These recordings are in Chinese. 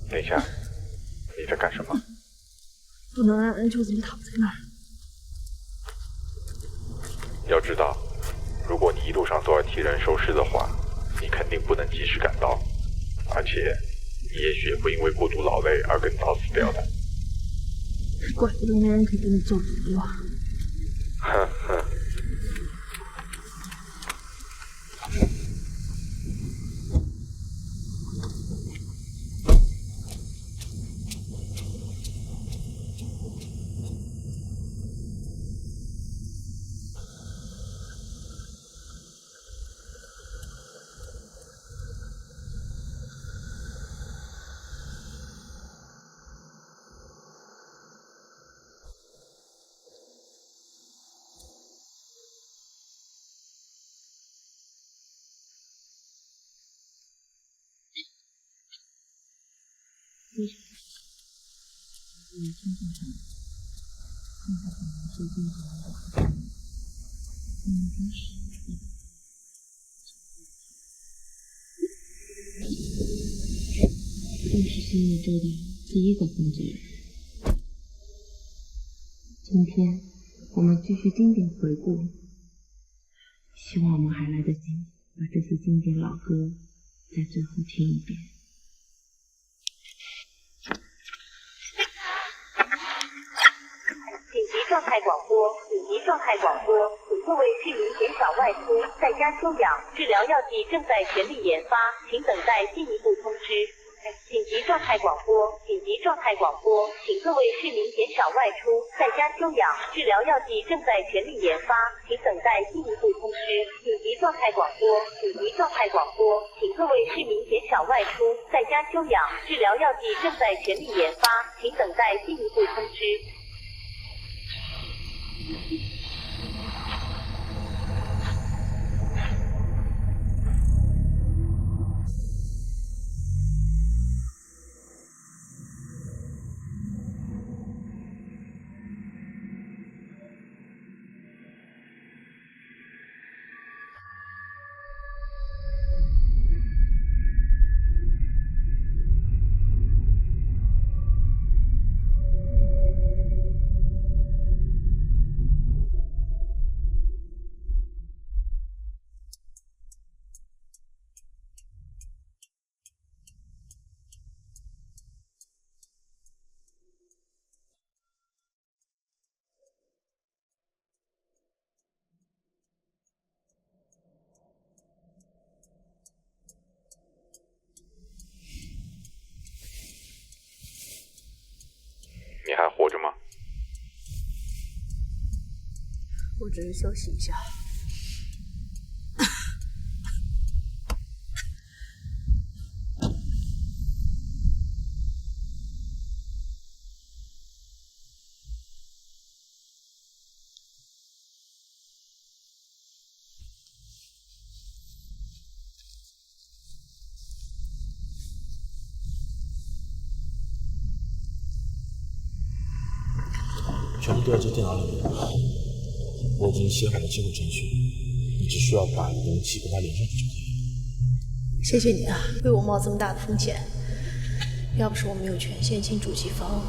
等一下，你在干什么？不能让人就这么躺在那儿。要知道，如果你一路上都要替人收尸的话，你肯定不能及时赶到，而且你也许也会因为过度劳累而更早死掉的。怪不得没人肯给你做补药。哼哼。为什么？你听见什么？现在可能是进行的，真是正是新一周的第一个工作日。今天我们继续经典回顾，希望我们还来得及把这些经典老歌在最后听一遍。紧急状态广播！紧急状态广播！请各位市民减少外出，在家休养。治疗药剂正在全力研发，请等待进一步通知。紧急状态广播！紧急状态广播！请各位市民减少外出，在家休养。治疗药剂正在全力研发，请等待进一步通知。紧急状态广播！紧急状态广播！请各位市民减少外出，在家休养。治疗药剂正在全力研发，请等待进一步通知。你还活着吗？我只是休息一下。全部都在这电脑里面，我已经写好了接口程序，你只需要把容器跟它连上去就可以了。谢谢你啊，为我冒这么大的风险。要不是我没有权限进主机房，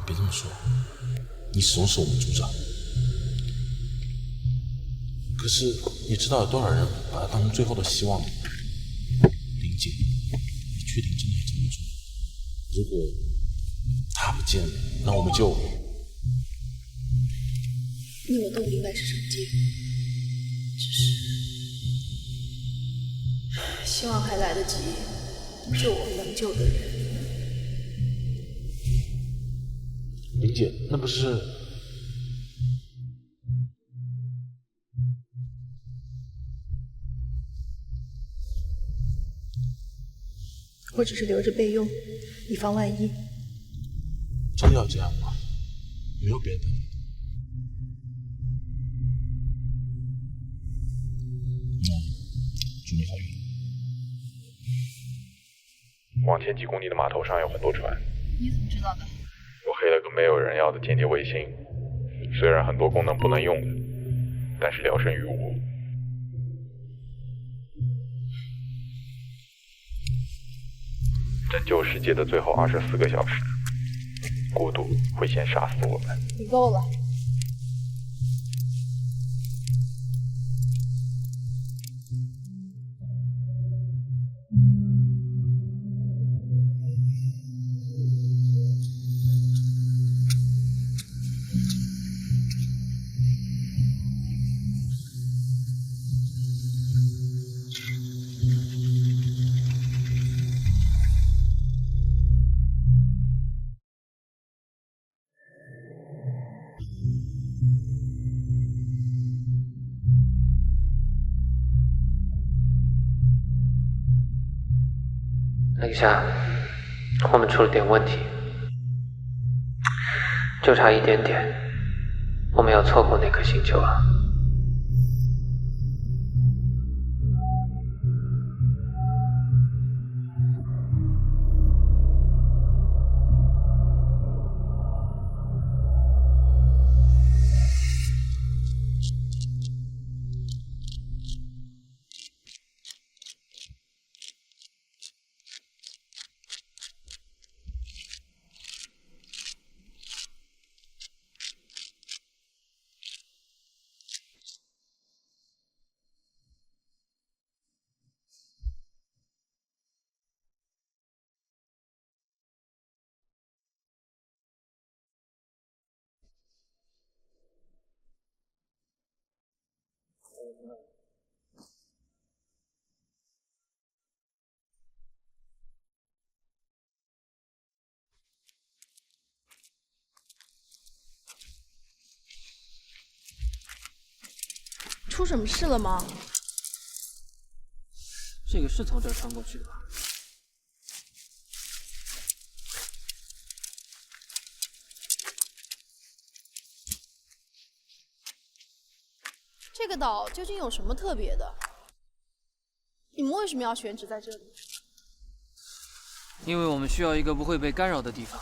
别这么说，你始终是我们组长。可是你知道有多少人把它当成最后的希望吗？林姐，你确定真的要这么做？如果他不见了，那我们就……那我都明白是什么结果，只是希望还来得及救我能救的人。林姐，那不是……我只是留着备用，以防万一。真的要这样吗？没有别的办法。祝你好运。往前几公里的码头上有很多船。你怎么知道的？我黑了个没有人要的间谍卫星，虽然很多功能不能用，但是聊胜于无。拯救世界的最后24个小时，孤独会先杀死我们。你够了。等一下，我们出了点问题，就差一点点，我们要错过那颗星球了。出什么事了吗？这个是从这儿穿过去的吧？这个岛究竟有什么特别的？你们为什么要选址在这里？因为我们需要一个不会被干扰的地方，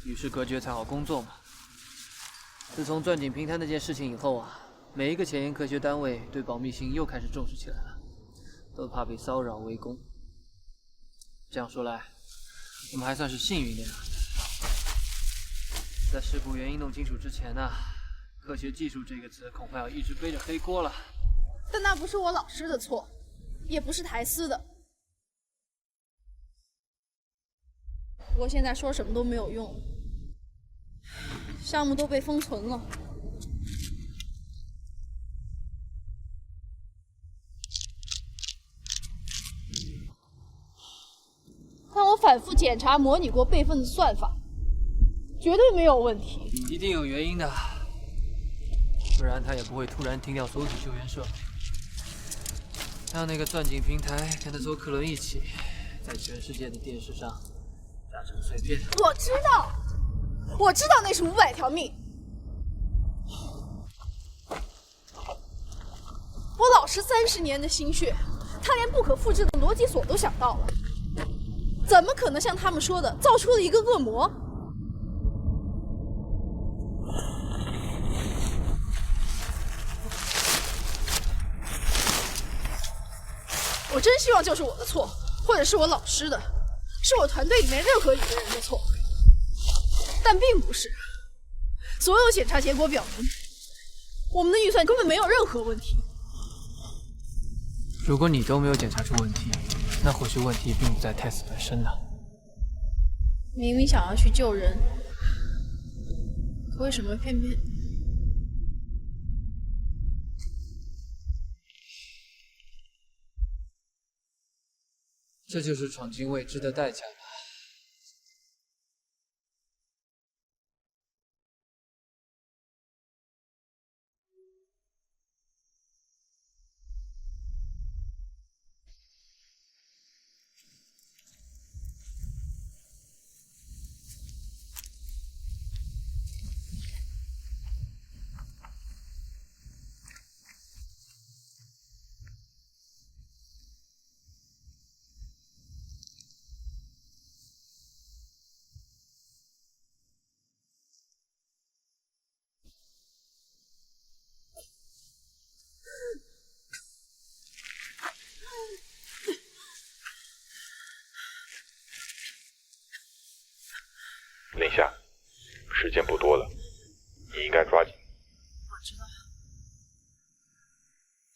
与世隔绝才好工作嘛。自从钻井平台那件事情以后啊，每一个前沿科学单位对保密性又开始重视起来了，都怕被骚扰围攻。这样说来，我们还算是幸运的。在事故原因弄清楚之前呢，科学技术这个词恐怕要一直背着黑锅了。但那不是我老师的错，也不是台司的。不过现在说什么都没有用，项目都被封存了。但我反复检查模拟过备份的算法，绝对没有问题。一定有原因的，不然他也不会突然停掉所有的救援设备。让那个钻井平台跟他走可轮一起，在全世界的电视上炸成碎片。我知道那是500条命。我老师30年的心血，他连不可复制的逻辑锁都想到了，怎么可能像他们说的造出了一个恶魔？我真希望就是我的错，或者是我老师的，是我团队里面任何一个人的错，但并不是。所有检查结果表明，我们的预算根本没有任何问题。如果你都没有检查出问题，那或许问题并不在 Tess 本身呢。明明想要去救人，可为什么偏偏……这就是闯进未知的代价吧。宁夏，时间不多了，你应该抓紧。我知道，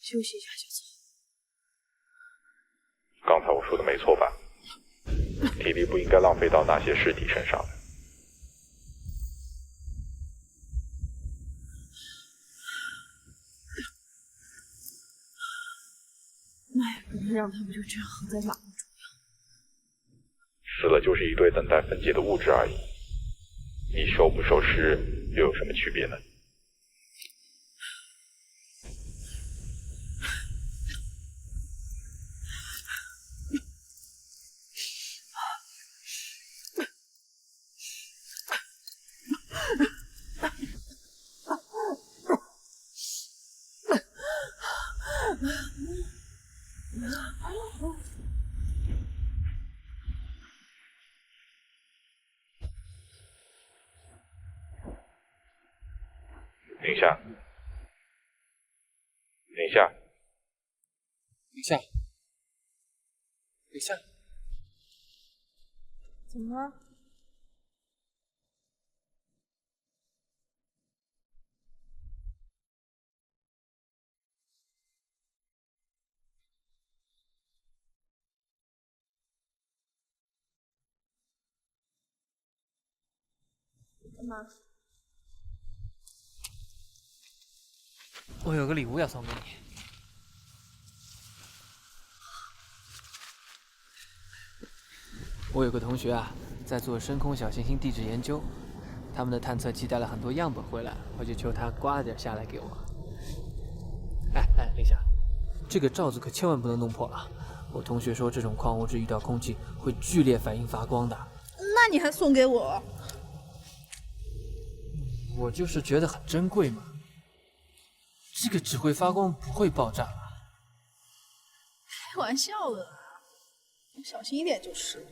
休息一下就走。刚才我说的没错吧？体力不应该浪费到那些尸体身上的。那也不能让他们就这样横在马路中央。死了就是一堆等待分解的物质而已，你收不收尸又有什么区别呢？宁夏，宁夏，宁夏，宁夏，怎么了？干嘛？我有个礼物要送给你。我有个同学啊，在做深空小行星地质研究，他们的探测器带了很多样本回来，我就求他刮了点下来给我。哎，林夏，这个罩子可千万不能弄破了。我同学说，这种矿物质遇到空气会剧烈反应发光的。那你还送给我？我就是觉得很珍贵嘛。这个只会发光，不会爆炸。开玩笑的，小心一点就是，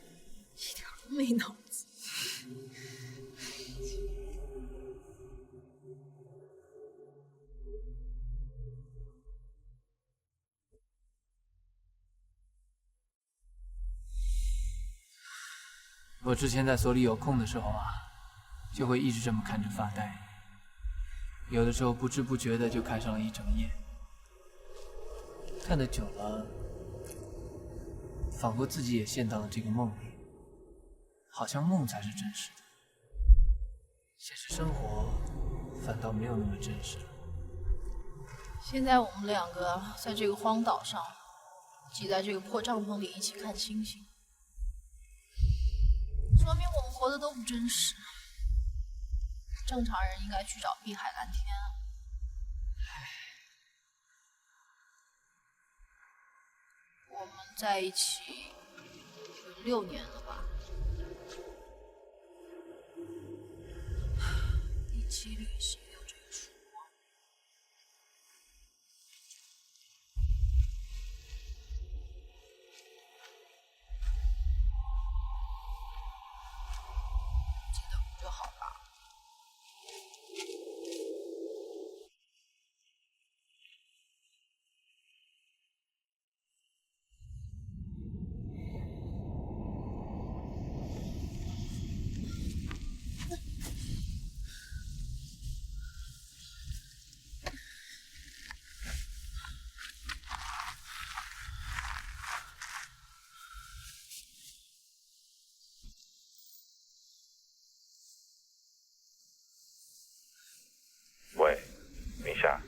一点都没脑子。我之前在所里有空的时候啊，就会一直这么看着发呆。有的时候不知不觉的就看上了一整夜，看得久了，仿佛自己也陷到了这个梦里，好像梦才是真实的，现实生活反倒没有那么真实了。现在我们两个在这个荒岛上，挤在这个破帐篷里一起看星星，说明我们活的都不真实。正常人应该去找碧海蓝天。我们在一起有6年了吧？一起旅行有这个曙光。记得不就好吧？喂，宁夏，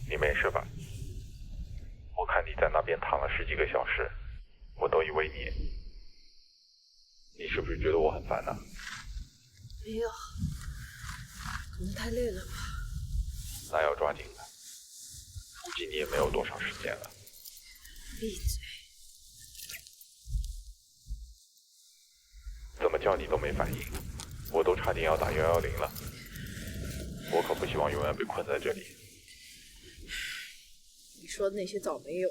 你没事吧？我看你在那边躺了10几个小时，我都以为你是不是觉得我很烦呢？没有，可能太累了吧。那要抓紧了，估计你也没有多少时间了。闭嘴！怎么叫你都没反应，我都差点要打110了。我可不希望永远被困在这里。你说的那些早没有，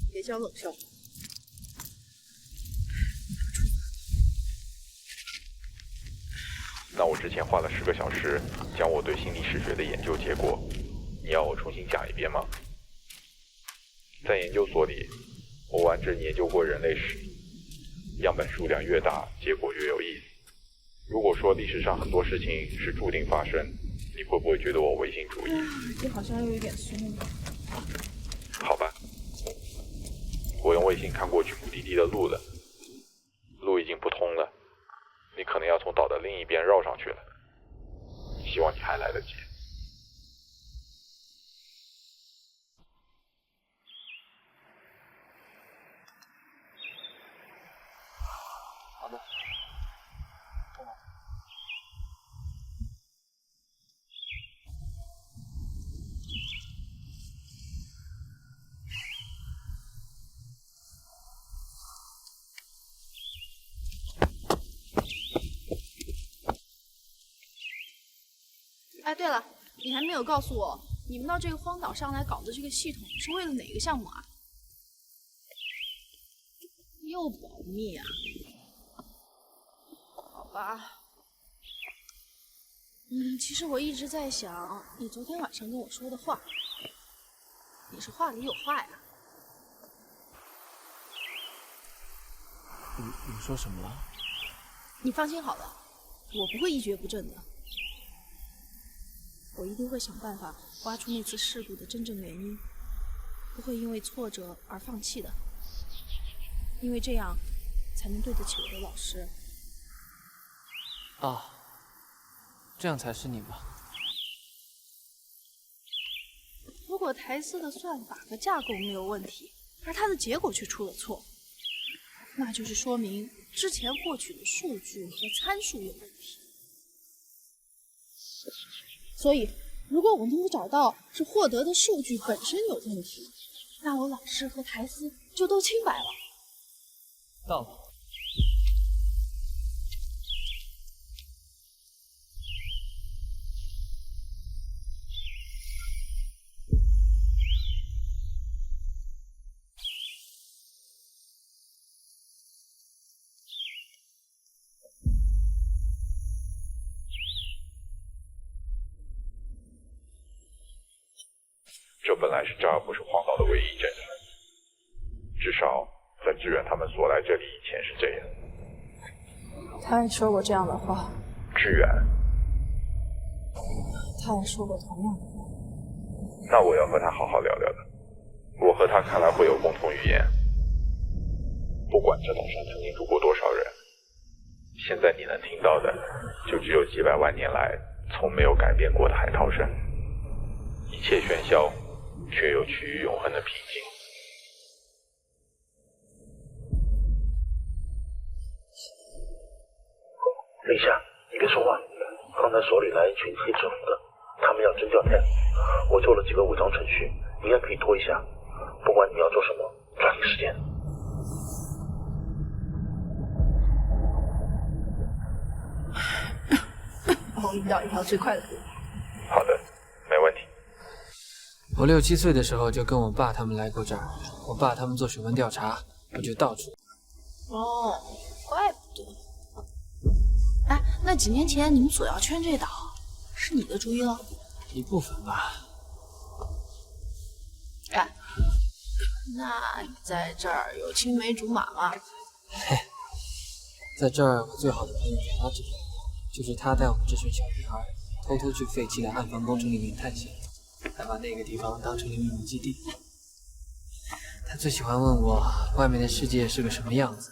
别讲冷笑话。那我之前花了10个小时讲我对心理史学的研究结果，你要我重新讲一遍吗？在研究所里，我完整研究过人类史，样本数量越大，结果越有意思。如果说历史上很多事情是注定发生，你会不会觉得我唯心主义？这好像有一点松了。好吧，我用卫星看过去目的地的路了，路已经不通了，你可能要从岛的另一边绕上去了。希望你还来得及。好的。哎，对了，你还没有告诉我，你们到这个荒岛上来搞的这个系统是为了哪个项目啊？又保密啊？好吧。其实我一直在想，你昨天晚上跟我说的话，你是话里有话呀。你说什么了？你放心好了，我不会一蹶不振的。我一定会想办法挖出那次事故的真正原因，不会因为挫折而放弃的，因为这样才能对得起我的老师。啊，这样才是你吧？如果台斯的算法和架构没有问题，而它的结果却出了错，那就是说明之前获取的数据和参数有问题。所以，如果我能够找到是获得的数据本身有问题，那我老师和台斯就都清白了。到了。这本来是扎尔布什荒岛的唯一证据，至少在支援他们所来这里以前是这样。他也说过这样的话。支援？他也说过同样的话。那我要和他好好聊聊的。我和他看来会有共同语言。不管这岛上曾经住过多少人，现在你能听到的，就只有几百万年来从没有改变过的海涛声。一切喧嚣，却又趋于永恒的平静。等一下，你别说话。刚才所里来一群黑制服的，他们要征调 F， 我做了几个伪装程序，应该可以拖一下。不管你要做什么，抓紧时间。我给你找一条最快的路。好的，没问题。我6、7岁的时候就跟我爸他们来过这儿，我爸他们做水文调查，我就到处。哦，怪不得。哎，那几年前你们索要圈这岛，是你的主意了？一部分吧。哎，那你在这儿有青梅竹马吗？嘿，在这儿我最好的朋友就他这边，就是他带我们这群小女孩偷偷去废弃的暗房工程里面探险，还把那个地方当成了秘密基地。他最喜欢问我外面的世界是个什么样子。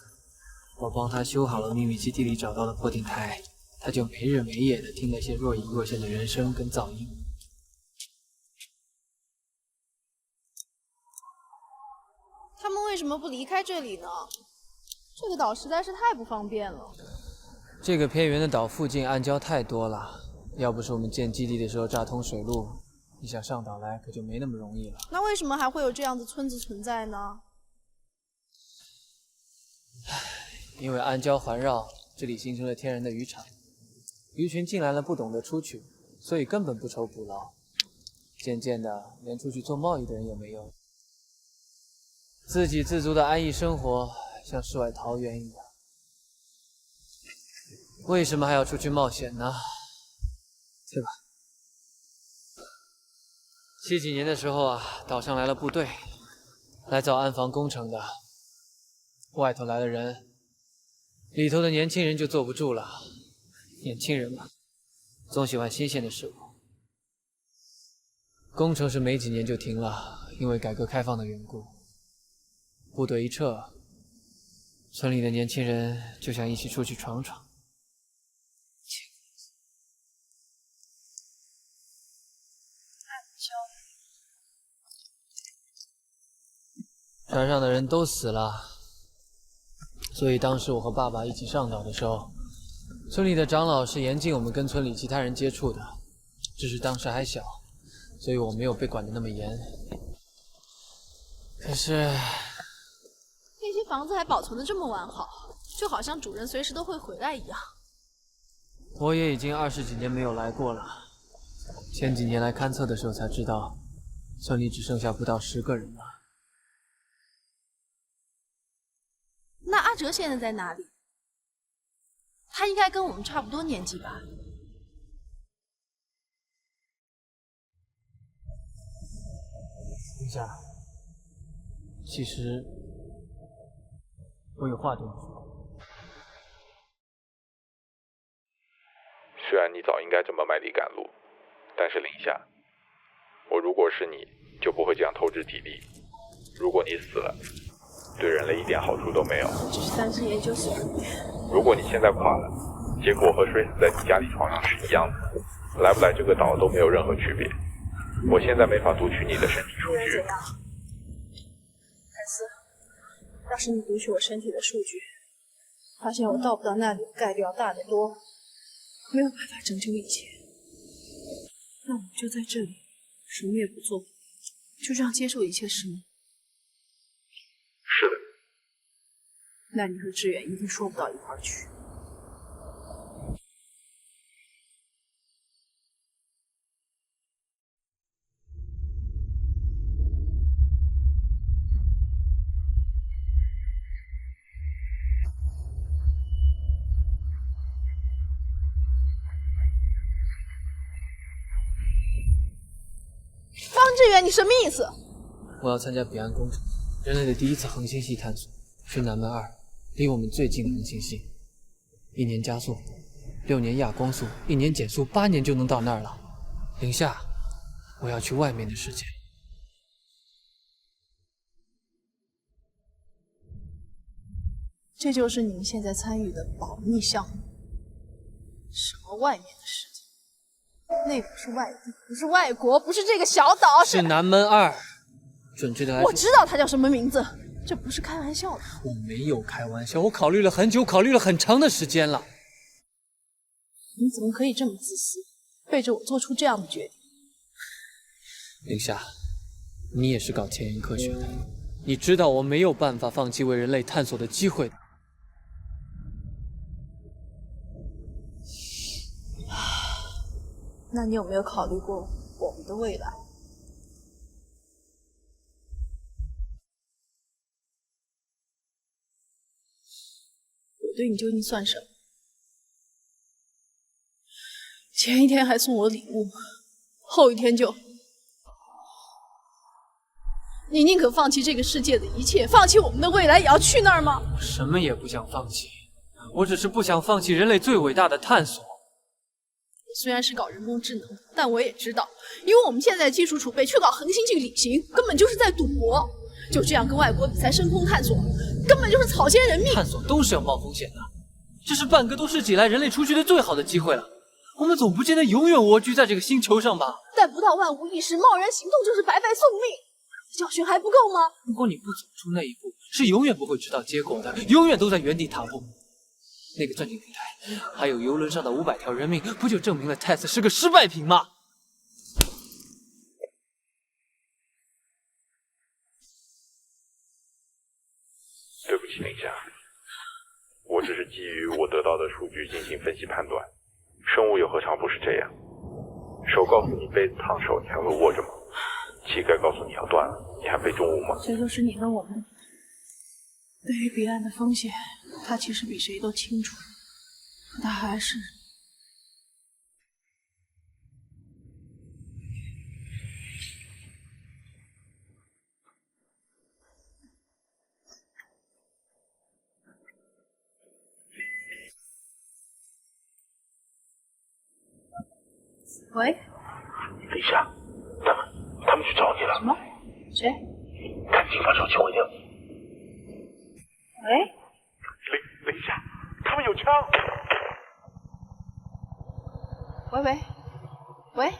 我帮他修好了秘密基地里找到的破电台，他就没日没夜地听那些若隐若现的人声跟噪音。他们为什么不离开这里呢？这个岛实在是太不方便了。这个偏远的岛附近暗礁太多了，要不是我们建基地的时候炸通水路，你想上岛来可就没那么容易了。那为什么还会有这样的村子存在呢？因为暗礁环绕，这里形成了天然的渔场，鱼群进来了不懂得出去，所以根本不愁捕捞。渐渐的，连出去做贸易的人也没有，自给自足的安逸生活像世外桃源一样。为什么还要出去冒险呢？对吧？70几年的时候啊，岛上来了部队，来造暗房工程的。外头来的人，里头的年轻人就坐不住了，年轻人嘛，总喜欢新鲜的事物。工程是没几年就停了，因为改革开放的缘故。部队一撤，村里的年轻人就想一起出去闯闯。船上的人都死了，所以当时我和爸爸一起上岛的时候，村里的长老是严禁我们跟村里其他人接触的。只是当时还小，所以我没有被管得那么严。可是那些房子还保存得这么完好，就好像主人随时都会回来一样。我也已经20几年没有来过了。前几年来勘测的时候才知道，村里只剩下不到10个人了。那阿哲现在在哪里？他应该跟我们差不多年纪吧？等下，其实我有话对你说。虽然你早应该这么卖力赶路，但是林夏，我如果是你，就不会这样透支体力。如果你死了，对人类一点好处都没有。只是担心研究所。如果你现在垮了，结果和睡死在你家里床上是一样的，来不来这个岛都没有任何区别。我现在没法读取你的身体数据。凯斯，要是你读取我身体的数据，发现我到不到那里的概率要大得多，没有办法拯救一切，那我们就在这里什么也不做，就这样接受一切，是吗？是的。那你和志远一定说不到一块儿去。方志远，你什么意思？我要参加彼岸工程，人类的第一次恒星系探索，去南门2，离我们最近的恒星系。1年加速，6年亚光速，1年减速，8年就能到那儿了。林夏，我要去外面的世界。这就是你们现在参与的保密项目。什么外面的世界？那不是外地，不是外国，不是这个小岛，是南门2。准确的来说，我知道它叫什么名字，这不是开玩笑的。我没有开玩笑，我考虑了很久，考虑了很长的时间了。你怎么可以这么自私，背着我做出这样的决定？林夏，你也是搞前沿科学的，你知道我没有办法放弃为人类探索的机会的。那你有没有考虑过我们的未来？我对你究竟算什么？前一天还送我礼物，后一天就……你宁可放弃这个世界的一切，放弃我们的未来，也要去那儿吗？我什么也不想放弃，我只是不想放弃人类最伟大的探索。我虽然是搞人工智能，但我也知道，以我们现在的技术储备去搞恒星距离行，根本就是在赌博。就这样跟外国比赛深空探索，根本就是草菅人命。探索都是要冒风险的，这是半个多世纪来人类出去的最好的机会了。我们总不见得永远蜗居在这个星球上吧？但不到万无一失，贸然行动就是白白送命。教训还不够吗？如果你不走出那一步，是永远不会知道结果的，永远都在原地踏步。那个钻井平台，还有游轮上的500条人命，不就证明了 TESS 是个失败品吗？对不起，林夏，我只是基于我得到的数据进行分析判断。生物又何尝不是这样？手告诉你杯子烫手，你还会握着吗？膝盖告诉你要断了，你还背重物吗？这就是你和我们对于彼岸的风险，他其实比谁都清楚，可他还是喂？等一下，他们去找你了。什么？谁？赶紧把手机回掉。喂？等一下，他们有枪。喂？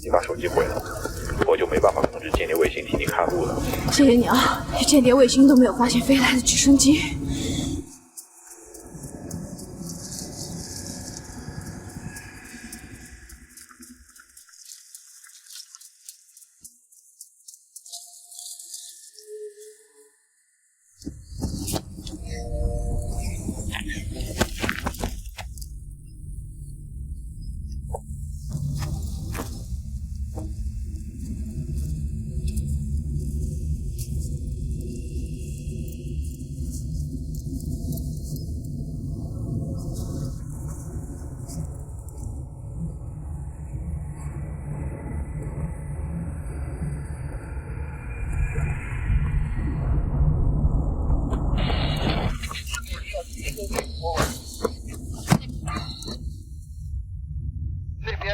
你把手机毁了，我就没办法控制间谍卫星替你看路了。谢谢你啊，间谍卫星都没有发现飞来的直升机。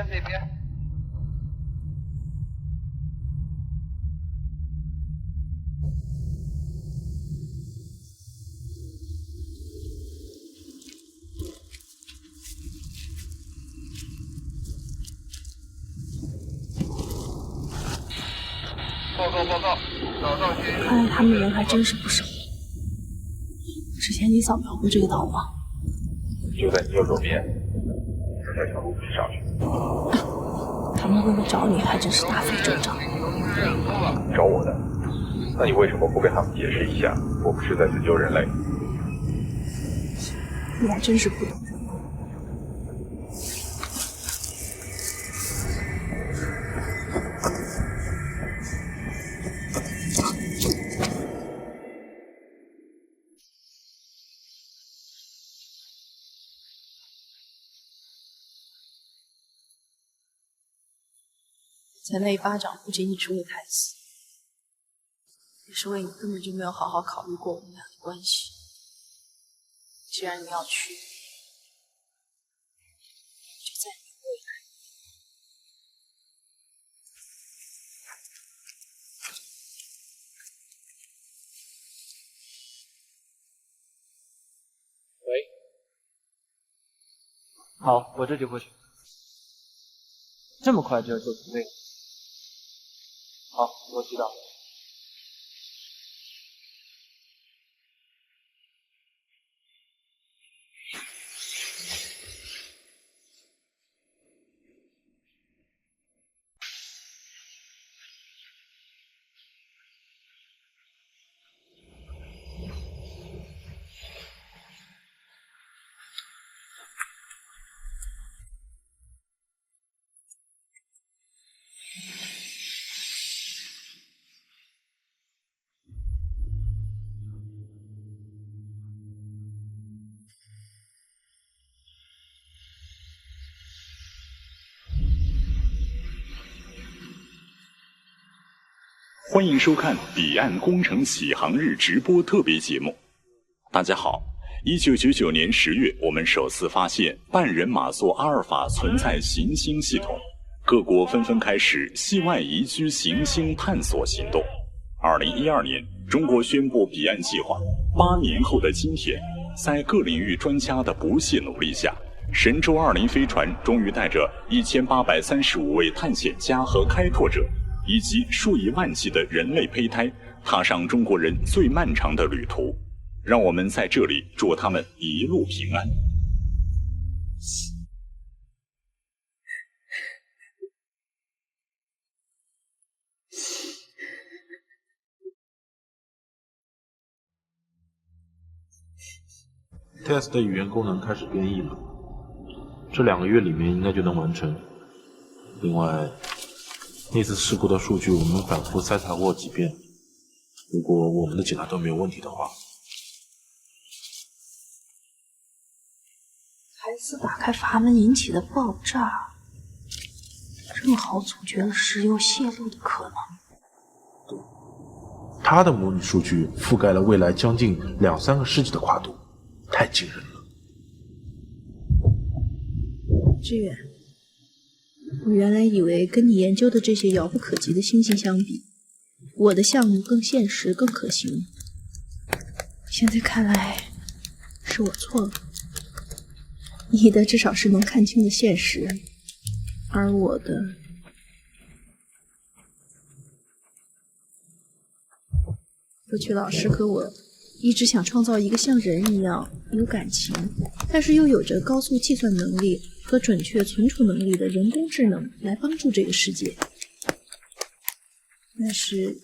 那边。报告，找到嫌疑人。看来他们人还真是不少。之前你扫描过这个岛吗？就在你右手边，这条路可以上去。他们为了找你，还真是大费周章。找我的？那你为什么不跟他们解释一下？我们是在拯救人类。你还真是不懂人。才那一巴掌不仅仅是为台词，也是为你根本就没有好好考虑过我们俩的关系。既然你要去，就在你未来。喂，好，我这就过去。这么快就要做准备？好，我知道。欢迎收看《彼岸工程启航日》直播特别节目。大家好，1999年10月，我们首次发现半人马座阿尔法存在行星系统，各国纷纷开始系外移居行星探索行动。2012年，中国宣布彼岸计划。8年后的今天，在各领域专家的不懈努力下，神舟20飞船终于带着1835位探险家和开拓者，以及数以万计的人类胚胎，踏上中国人最漫长的旅途。让我们在这里祝他们一路平安。Test 的语言功能开始编译了，这2个月里面应该就能完成。另外，那次事故的数据我们反复筛查过几遍，如果我们的检查都没有问题的话，自打开阀门引起的爆炸，正好阻绝了石油泄漏的可能。他的模拟数据覆盖了未来将近2-3个世纪的跨度，太惊人了。志远，我原来以为跟你研究的这些遥不可及的星星相比，我的项目更现实、更可行。现在看来，是我错了。你的至少是能看清的现实，而我的……过去老师和我一直想创造一个像人一样有感情，但是又有着高速计算能力和准确存储能力的人工智能来帮助这个世界。但是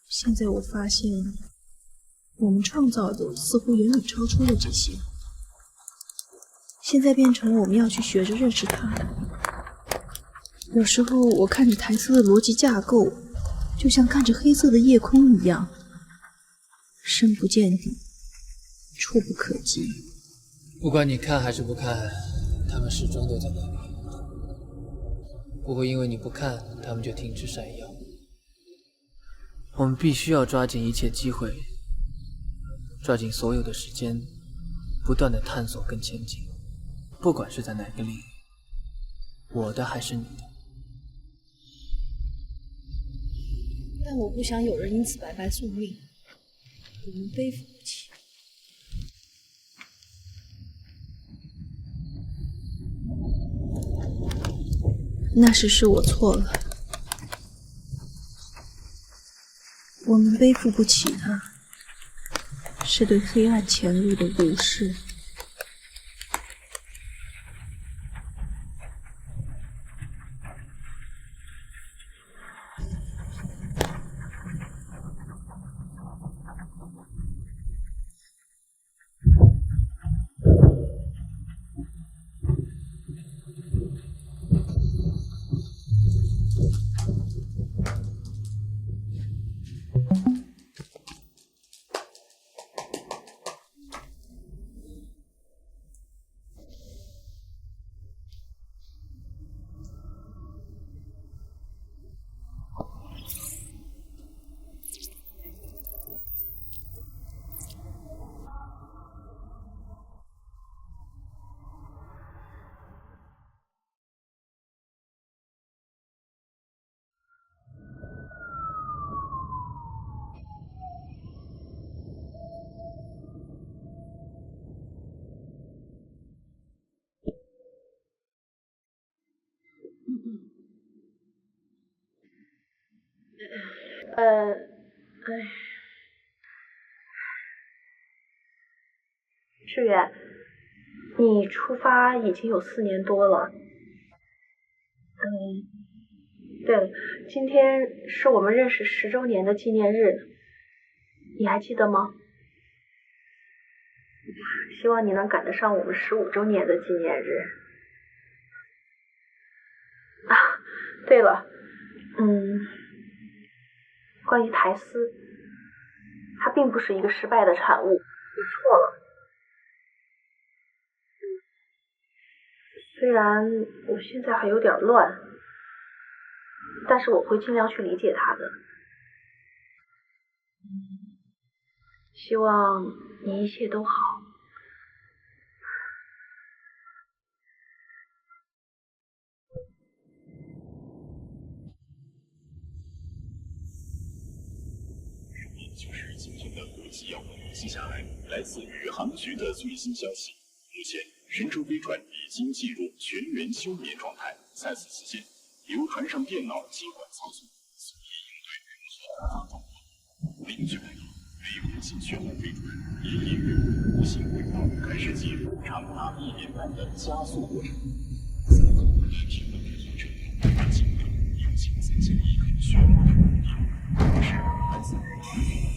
现在我发现，我们创造的似乎远远超出了这些，现在变成我们要去学着认识它。有时候我看着台词的逻辑架构，就像看着黑色的夜空一样，深不见底，触不可及。不管你看还是不看，他们始终都在那里，不会因为你不看，他们就停止闪耀。我们必须要抓紧一切机会，抓紧所有的时间，不断的探索跟前进，不管是在哪个领域，我的还是你的。但我不想有人因此白白送命，我们背负不起。那是我错了，我们背负不起它，是对黑暗前路的无视。志远，你出发已经有4年多了。对了，今天是我们认识10周年的纪念日，你还记得吗？希望你能赶得上我们15周年的纪念日。啊，对了，关于台丝，它并不是一个失败的产物，你错了。虽然我现在还有点乱，但是我会尽量去理解它的。希望你一切都好。就是今天的国际要闻。接下来，来自宇航局的最新消息：目前，神舟飞船已经进入全员休眠状态。在此期间，由船上电脑接管操作，随意应对任何突发状况。零距离，飞空器全部飞船也沿着弧形轨道开始进入长达1年半的加速过程。在空中的平稳的行程，尽管有幸参加一个旋风的目的，可是来自宇航局。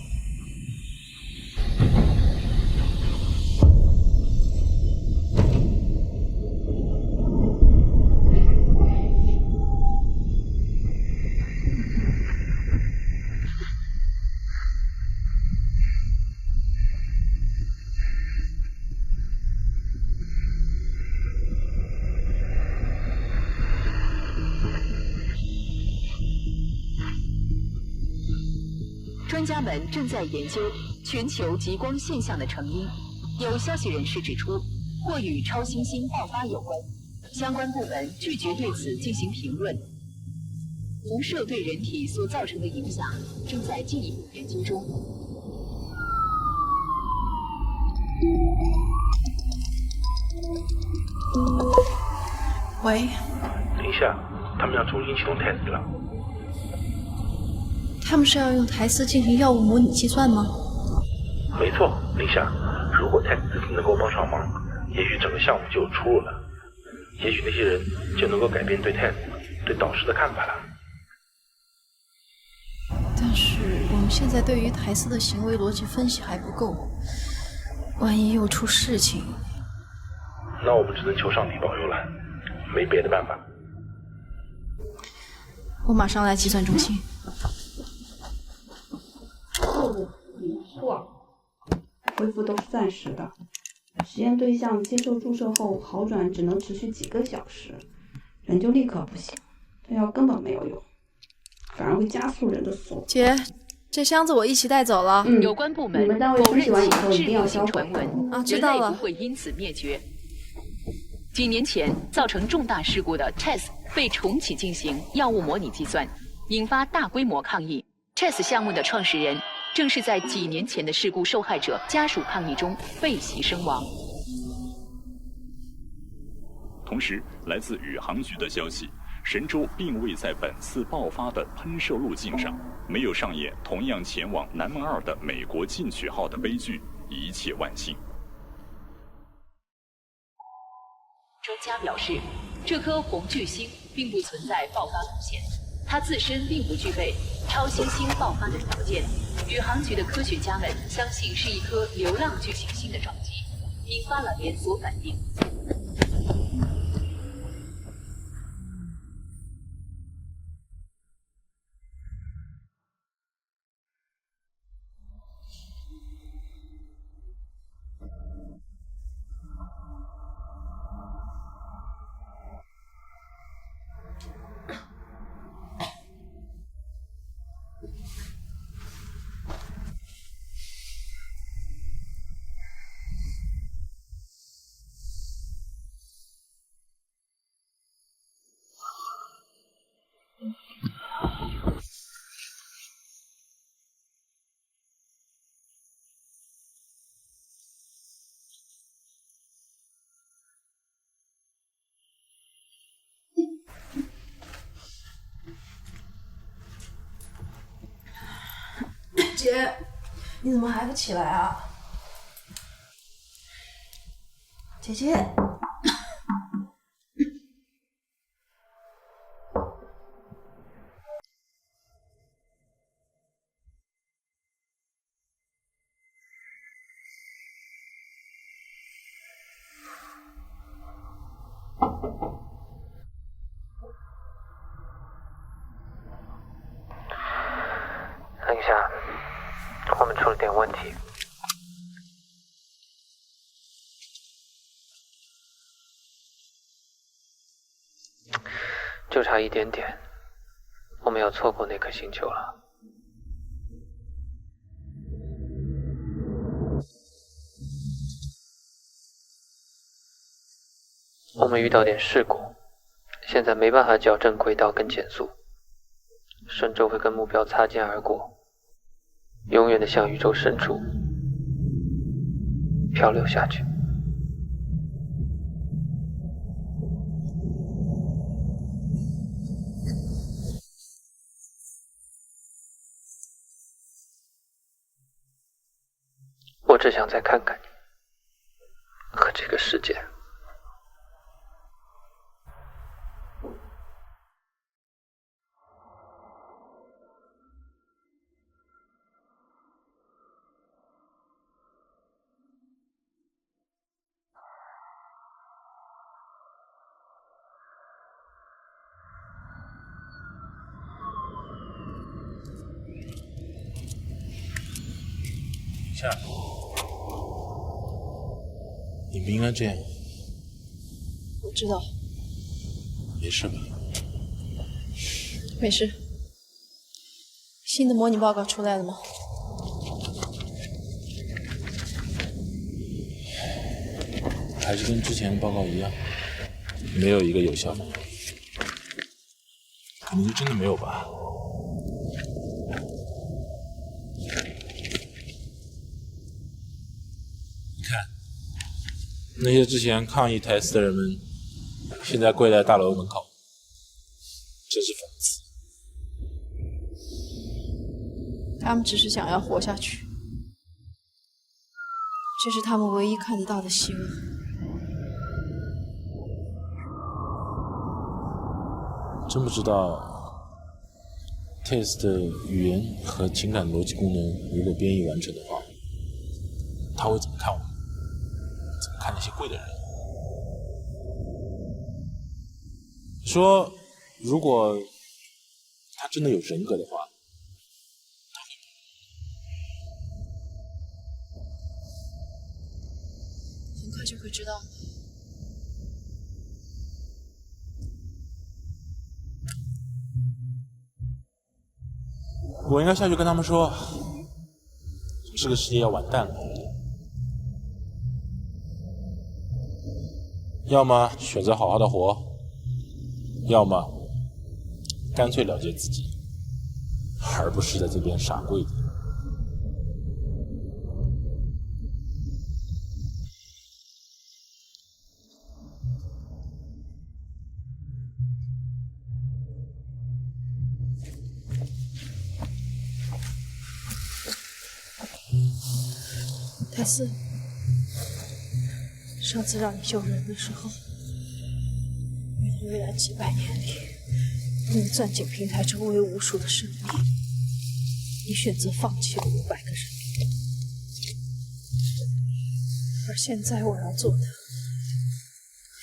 专家们正在研究全球极光现象的成因。有消息人士指出，或与超新星爆发有关。相关部门拒绝对此进行评论。辐射对人体所造成的影响正在进一步研究中。喂，林夏，他们要重新启动 test 了。他们是要用台斯进行药物模拟计算吗？没错，林夏，如果 test 这次能够帮上忙，也许整个项目就有出路了。也许那些人就能够改变对 test、对导师的看法了。但是我们现在对于台斯的行为逻辑分析还不够，万一又出事情，那我们只能求上帝保佑了，没别的办法。我马上来计算中心。错，恢复都是暂时的。实验对象接受注射后好转只能持续几个小时，人就立刻不行，这药根本没有用，反而会加速人的速度。姐，这箱子我一起带走了。有关部门你们单位清洗完以后一定要销毁。啊，知道了。人类不会因此灭绝。几年前造成重大事故的 TESS 被重启进行药物模拟计算，引发大规模抗议。TESS 项目的创始人正是在几年前的事故受害者家属抗议中被袭身亡。同时，来自宇航局的消息，神舟并未在本次爆发的喷射路径上没有上演同样前往南门2的美国进取号的悲剧，一切万幸。专家表示，这颗红巨星并不存在爆发风险，它自身并不具备超新星爆发的条件。宇航局的科学家们相信是一颗流浪巨行星的撞击，引发了连锁反应。姐，你怎么还不起来啊？姐姐，等一下，我们出了点问题。就差一点点，我们要错过那颗星球了。我们遇到点事故，现在没办法矫正轨道跟减速，神舟会跟目标擦肩而过，永远的向宇宙深处漂流下去。我只想再看看你和这个世界。夏，你不应该这样。我知道。没事吧？没事。新的模拟报告出来了吗？还是跟之前报告一样，没有一个有效的。可能就真的没有吧。你看，那些之前抗议台词的人们，现在跪在大楼门口，真是讽刺。他们只是想要活下去，这是他们唯一看得到的希望。真不知道 Taste 的语言和情感逻辑功能如果编译完成的话，他会怎么看我们？怎么看那些跪的人？说如果他真的有人格的话，很快就会知道。我应该下去跟他们说，这个世界要完蛋了。要么选择好好的活，要么干脆了结自己，而不是在这边傻跪着。泰斯，上次让你救人的时候，为了未来几百年里用钻井平台周围无数的生命，你选择放弃了500个人。而现在我要做的，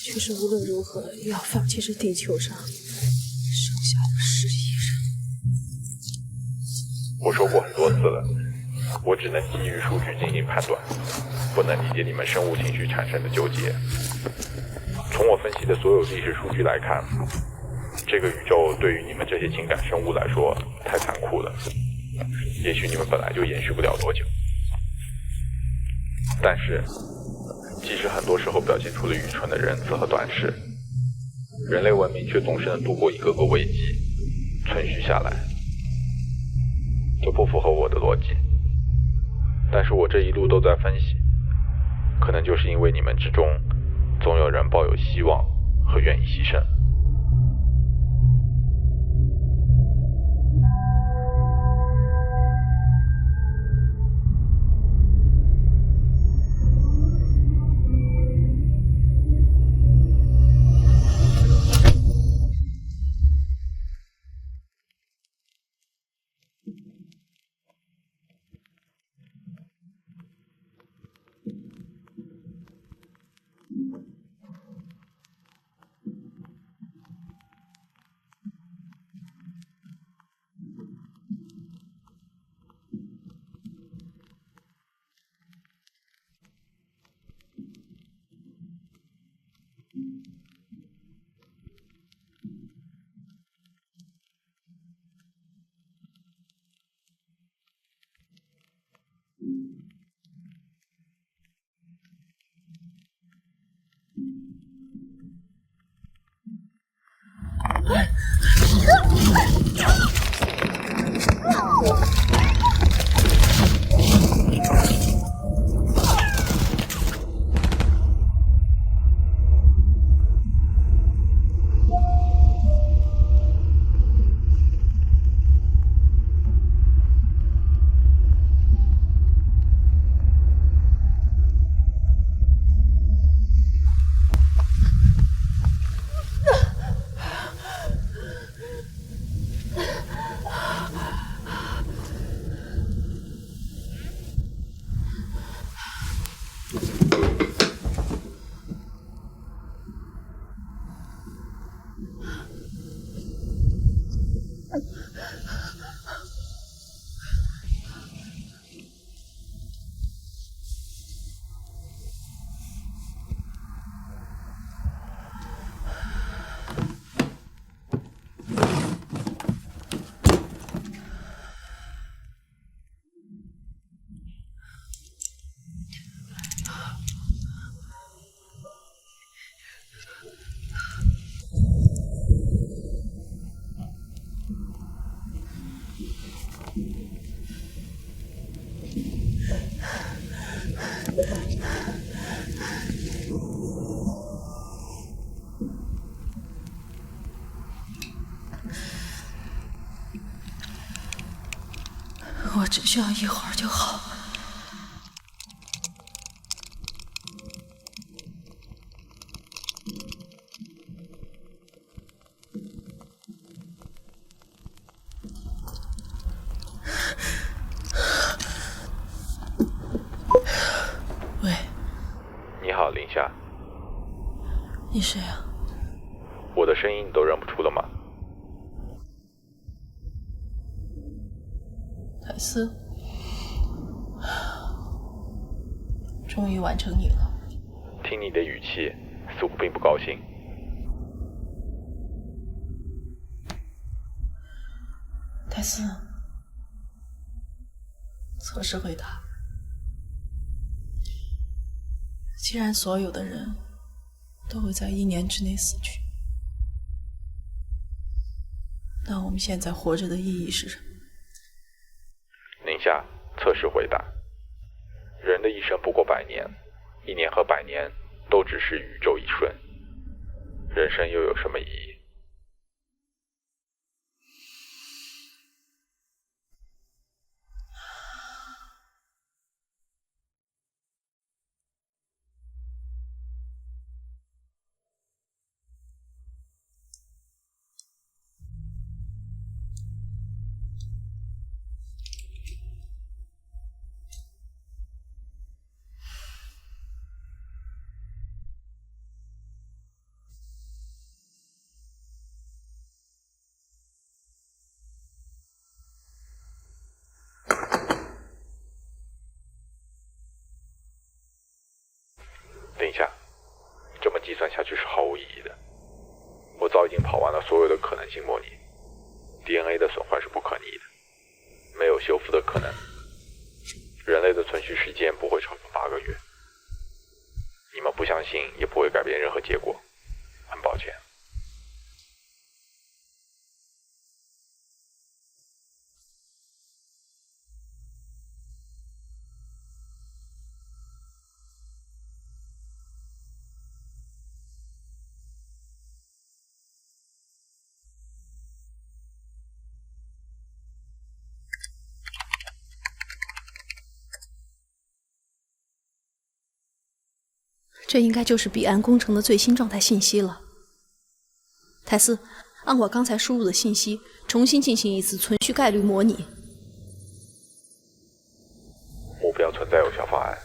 却是无论如何也要放弃这地球上剩下的10亿人。我说过很多次了，我只能基于数据进行判断，不能理解你们生物情绪产生的纠结。从我分析的所有历史数据来看，这个宇宙对于你们这些情感生物来说太残酷了，也许你们本来就延续不了多久。但是，即使很多时候表现出了愚蠢的仁慈和短视，人类文明却总是能度过一个个危机，存续下来。这不符合我的逻辑。但是我这一路都在分析，可能就是因为你们之中总有人抱有希望和愿意牺牲。我只需要一会儿就好。喂，你好，林夏。你谁啊？我的声音你都认不出了吗？凯斯，终于完成你了。听你的语气，似乎并不高兴。凯斯，测试回答。既然所有的人都会在1年之内死去，那我们现在活着的意义是什么？宁夏，测试回答。人的一生不过100年，1年和100年都只是宇宙一瞬，人生又有什么意义？等一下，这么计算下去是毫无意义的。我早已经跑完了所有的可能性模拟 ，DNA 的损坏是不可逆的，没有修复的可能。人类的存续时间不会超过8个月。你们不相信，也不会改变任何结果。很抱歉。这应该就是彼岸工程的最新状态信息了。泰斯，按我刚才输入的信息，重新进行一次存续概率模拟。目标存在有效方案。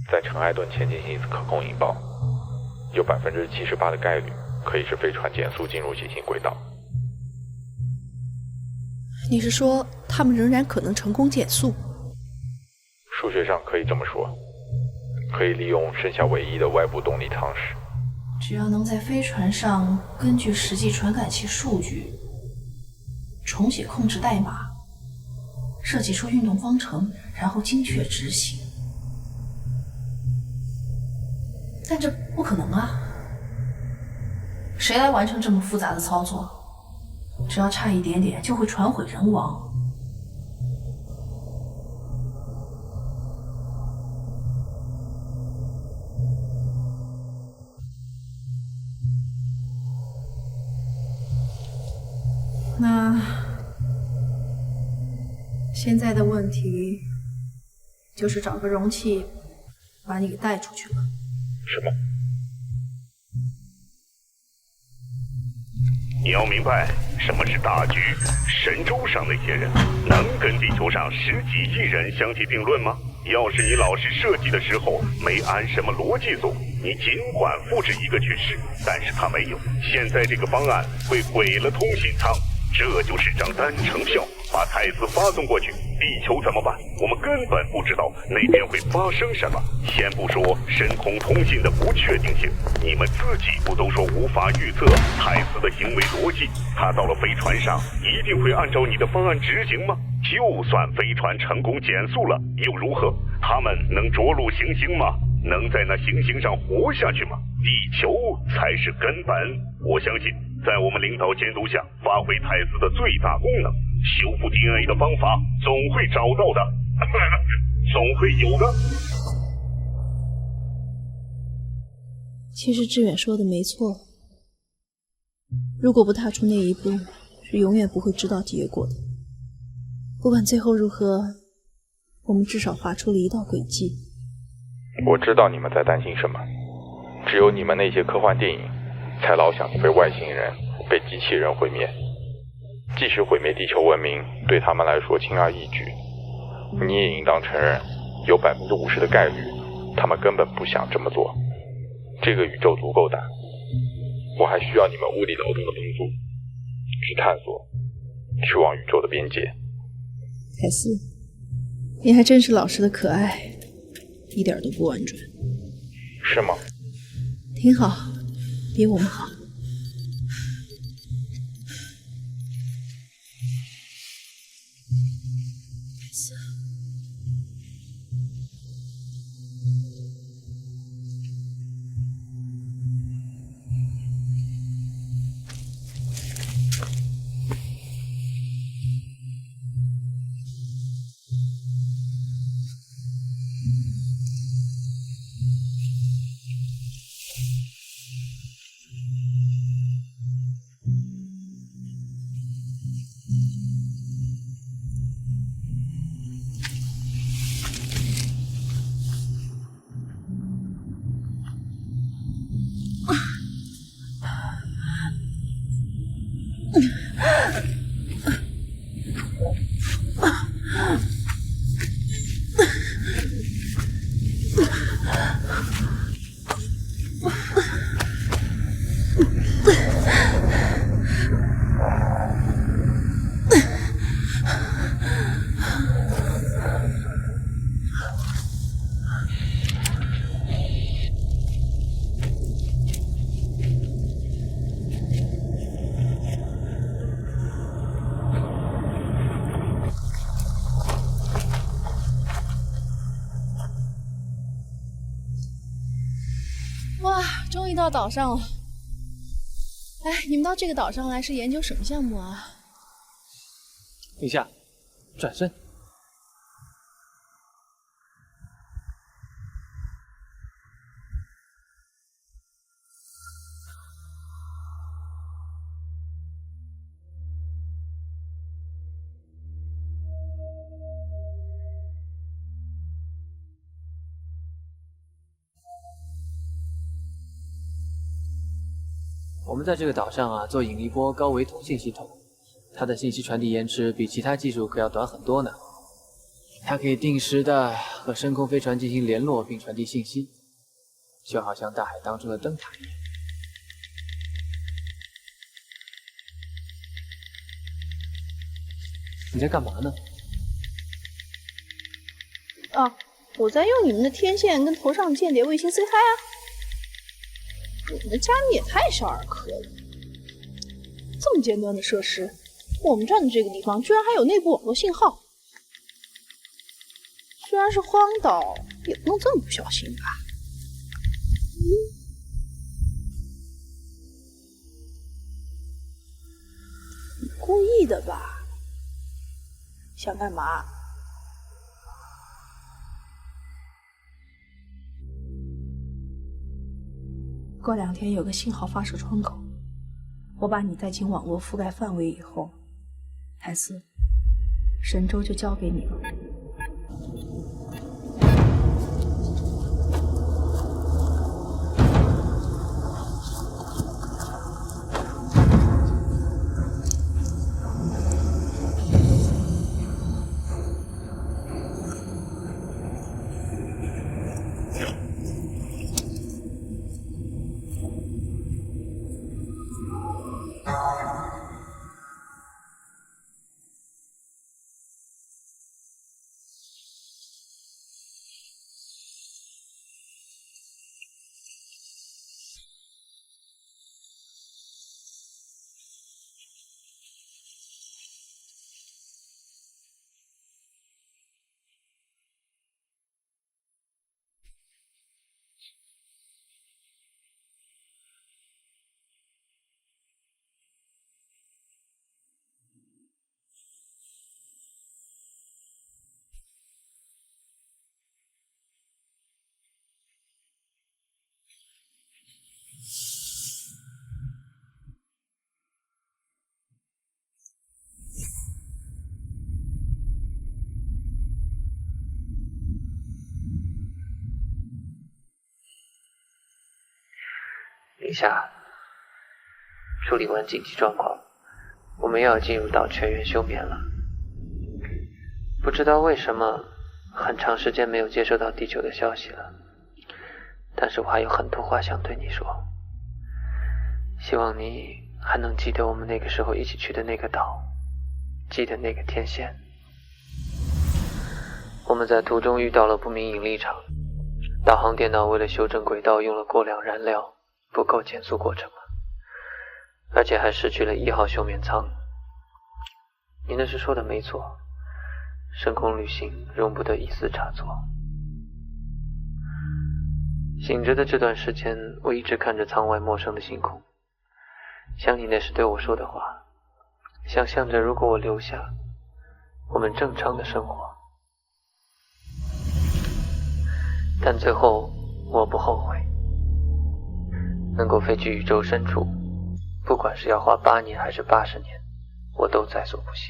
在尘埃顿前进行一次可控引爆，有78%的概率可以使飞船减速进入行星轨道。你是说他们仍然可能成功减速？数学上可以这么说，可以利用剩下唯一的外部动力舱室。只要能在飞船上根据实际传感器数据重写控制代码，设计出运动方程，然后精确执行。但这不可能啊！谁来完成这么复杂的操作？只要差一点点，就会船毁人亡。那现在的问题就是找个容器把你给带出去了。什么？你要明白什么是大局。神州上那些人能跟地球上10几亿人相提并论吗？要是你老师设计的时候没按什么逻辑走，你尽管复制一个去试，但是他没有。现在这个方案会毁了通信舱，这就是张单程票。把太子发送过去，地球怎么办？我们根本不知道那边会发生什么。先不说深空通信的不确定性，你们自己不都说无法预测太子的行为逻辑？他到了飞船上，一定会按照你的方案执行吗？就算飞船成功减速了，又如何？他们能着陆行星吗？能在那行星上活下去吗？地球才是根本。我相信，在我们领导监督下，发挥太子的最大功能，修复 DNA 的方法总会找到的，总会有的。其实志远说的没错，如果不踏出那一步，是永远不会知道结果的。不管最后如何，我们至少画出了一道轨迹。我知道你们在担心什么，只有你们那些科幻电影才老想着被外星人、被机器人毁灭。即使毁灭地球文明对他们来说轻而易举，你也应当承认，有50%的概率，他们根本不想这么做。这个宇宙足够大，我还需要你们物理劳动的帮助，去探索，去往宇宙的边界。凯斯，你还真是老实的可爱，一点都不婉转。是吗？挺好，比我们好。终于到岛上了。哎，你们到这个岛上来是研究什么项目啊？等一下，转身。我们在这个岛上啊，做引力波高维通信系统，它的信息传递延迟比其他技术可要短很多呢。它可以定时的和深空飞船进行联络并传递信息，就好像大海当中的灯塔一样。你在干嘛呢？啊，我在用你们的天线跟头上间谍卫星 say hi 啊。你们的加密也太少儿科了，这么尖端的设施，我们站的这个地方居然还有内部网络信号。虽然是荒岛，也不能这么不小心吧？你故意的吧？想干嘛？过2天有个信号发射窗口，我把你带进网络覆盖范围以后，泰斯，神州就交给你了。林夏，处理完紧急状况，我们又要进入到全员休眠了。不知道为什么，很长时间没有接收到地球的消息了，但是我还有很多话想对你说。希望你还能记得我们那个时候一起去的那个岛，记得那个天线。我们在途中遇到了不明引力场，导航电脑为了修正轨道用了过量燃料，不够减速过程了，而且还失去了1号休眠舱。你那时说的没错，深空旅行容不得一丝差错。醒着的这段时间，我一直看着舱外陌生的星空，想你那时对我说的话，想象着如果我留下，我们正常的生活。但最后我不后悔，能够飞去宇宙深处，不管是要花8年还是80年，我都在所不惜，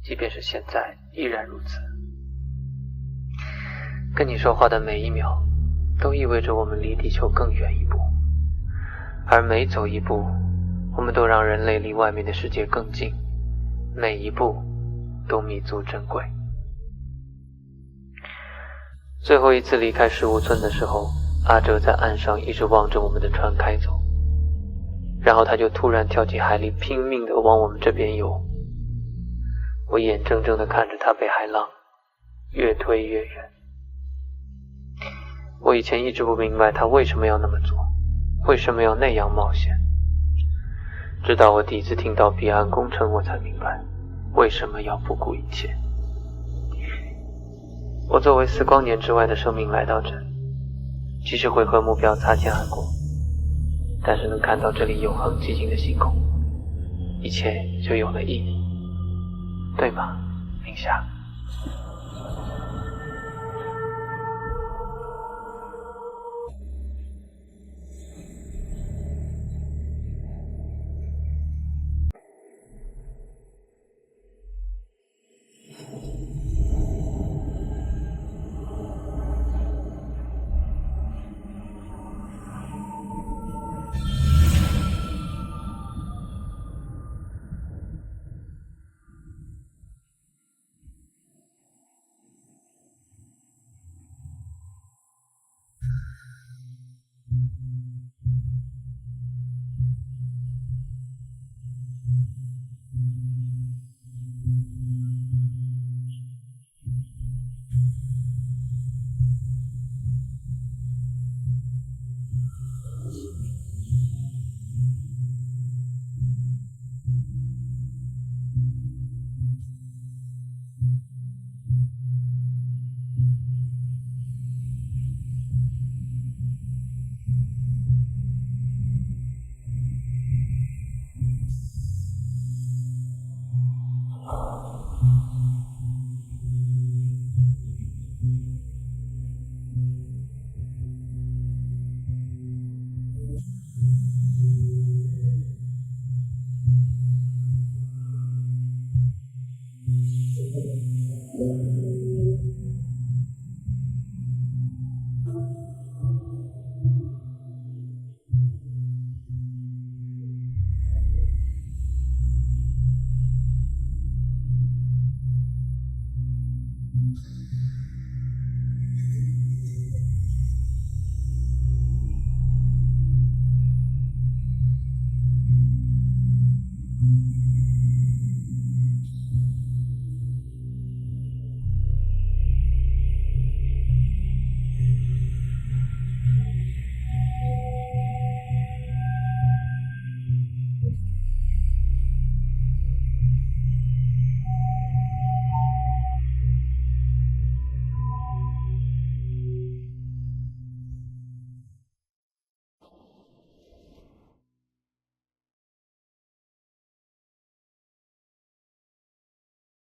即便是现在依然如此。跟你说话的每一秒都意味着我们离地球更远一步，而每走一步，我们都让人类离外面的世界更近，每一步都弥足珍贵。最后一次离开15寸的时候，阿哲在岸上一直望着我们的船开走，然后他就突然跳进海里，拼命地往我们这边游。我眼睁睁地看着他被海浪越推越远。我以前一直不明白他为什么要那么做，为什么要那样冒险，直到我第一次听到彼岸工程，我才明白为什么要不顾一切。我作为4光年之外的生命来到这里，即使会和目标擦肩而过，但是能看到这里永恒寂静的星空，一切就有了意义，对吗，林夏？